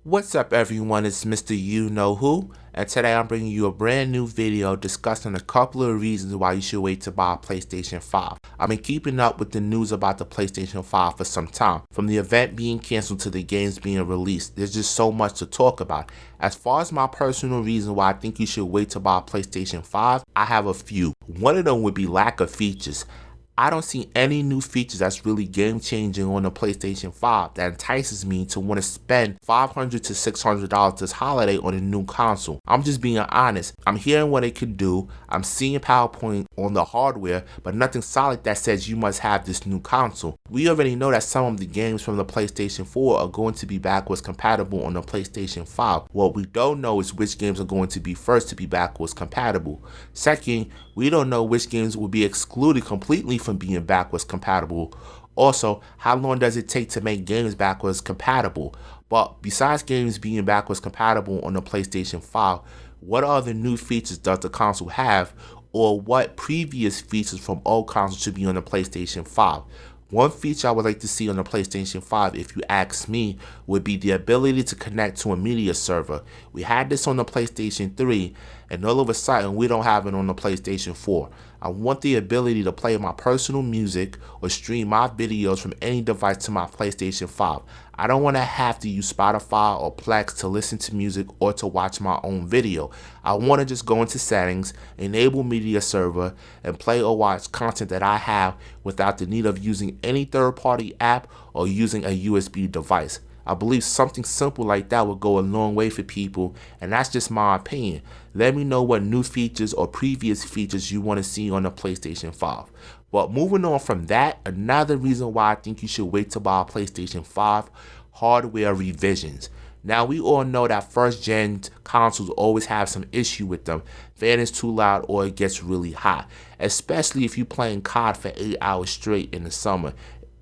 What's up everyone, it's MrUknowwho, and today I'm bringing you a brand new video discussing a couple of reasons why you should wait to buy a PlayStation 5. I've been keeping up with the news about the PlayStation 5 for some time, from the event being cancelled to the games being released. There's just so much to talk about. As far as my personal reason why I think you should wait to buy a PlayStation 5, I have a few. One of them would be lack of features. I don't see any new features that's really game changing on the PlayStation 5 that entices me to want to spend $500 to $600 this holiday on a new console. I'm just being honest. I'm hearing what it can do. I'm seeing PowerPoint on the hardware, but nothing solid that says you must have this new console. We already know that some of the games from the PlayStation 4 are going to be backwards compatible on the PlayStation 5. What we don't know is which games are going to be first to be backwards compatible. Second, we don't know which games will be excluded completely from being backwards compatible. Also, how long does it take to make games backwards compatible? But besides games being backwards compatible on the PlayStation 5, what other new features does the console have, or what previous features from old consoles should be on the PlayStation 5? One feature I would like to see on the PlayStation 5, if you ask me, would be the ability to connect to a media server. We had this on the PlayStation 3, and all of a sudden we don't have it on the PlayStation 4. I want the ability to play my personal music or stream my videos from any device to my PlayStation 5. I don't want to have to use Spotify or Plex to listen to music or to watch my own video. I want to just go into settings, enable media server, and play or watch content that I have without the need of using any third-party app or using a USB device. I believe something simple like that would go a long way for people, and that's just my opinion. Let me know what new features or previous features you want to see on the PlayStation 5. But moving on from that, another reason why I think you should wait to buy a PlayStation 5, hardware revisions. Now, we all know that first-gen consoles always have some issue with them. Fan is too loud or it gets really hot, especially if you're playing COD for 8 hours straight in the summer.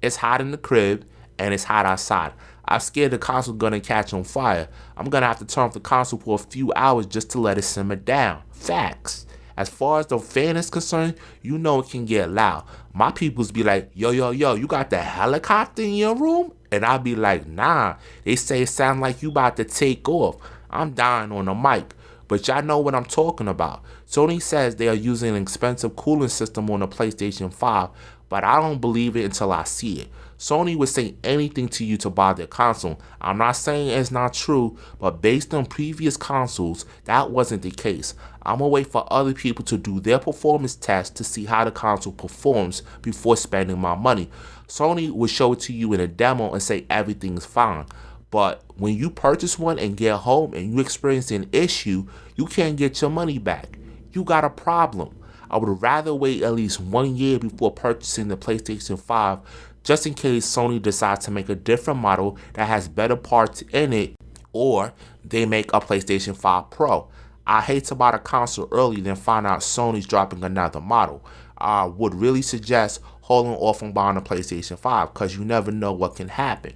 It's hot in the crib and it's hot outside. I'm scared the console's gonna catch on fire. I'm gonna have to turn off the console for a few hours just to let it simmer down. Facts. As far as the fan is concerned, you know it can get loud. My peoples be like, yo, you got the helicopter in your room? And I be like, nah. They say it sound like you about to take off. I'm dying on the mic. But y'all know what I'm talking about. Sony says they are using an expensive cooling system on the PlayStation 5, but I don't believe it until I see it. Sony would say anything to you to buy their console. I'm not saying it's not true, but based on previous consoles, that wasn't the case. I'm gonna wait for other people to do their performance tests to see how the console performs before spending my money. Sony will show it to you in a demo and say everything's fine. But when you purchase one and get home and you experience an issue, you can't get your money back. You got a problem. I would rather wait at least 1 year before purchasing the PlayStation 5, just in case Sony decides to make a different model that has better parts in it, or they make a PlayStation 5 Pro. I hate to buy the console early then find out Sony's dropping another model. I would really suggest holding off on buying a PlayStation 5 because you never know what can happen.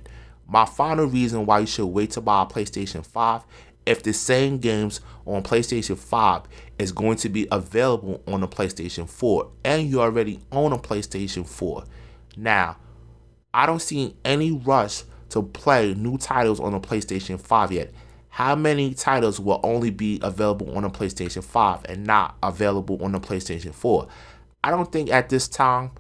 My final reason why you should wait to buy a PlayStation 5, if the same games on PlayStation 5 is going to be available on the PlayStation 4 and you already own a PlayStation 4. Now, I don't see any rush to play new titles on the PlayStation 5 yet. How many titles will only be available on the PlayStation 5 and not available on the PlayStation 4? I don't think at this time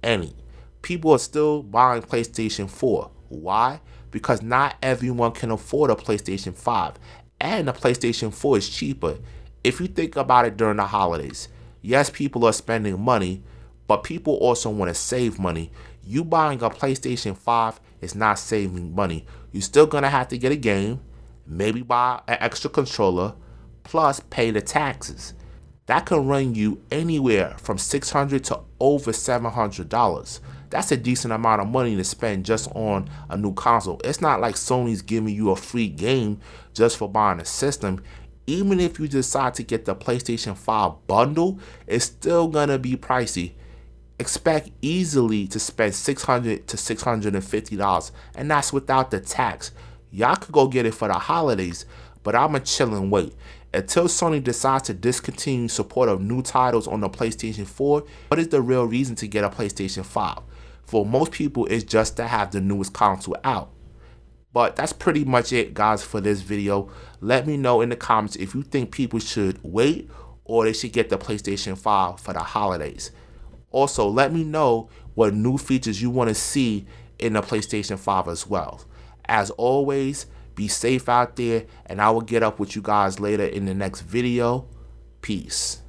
any. People are still buying PlayStation 4. Why? Because not everyone can afford a PlayStation 5, and the PlayStation 4 is cheaper. If you think about it during the holidays, yes, people are spending money, but people also want to save money. You buying a PlayStation 5 is not saving money. You're still going to have to get a game, maybe buy an extra controller, plus pay the taxes. That can run you anywhere from $600 to over $700. That's a decent amount of money to spend just on a new console. It's not like Sony's giving you a free game just for buying a system. Even if you decide to get the PlayStation 5 bundle, it's still gonna be pricey. Expect easily to spend $600 to $650, and that's without the tax. Y'all could go get it for the holidays, but I'ma chill and wait. Until Sony decides to discontinue support of new titles on the PlayStation 4, what is the real reason to get a PlayStation 5? For most people, it's just to have the newest console out. But that's pretty much it, guys, for this video. Let me know in the comments if you think people should wait or they should get the PlayStation 5 for the holidays. Also, let me know what new features you want to see in the PlayStation 5 as well. As always, be safe out there, and I will get up with you guys later in the next video. Peace.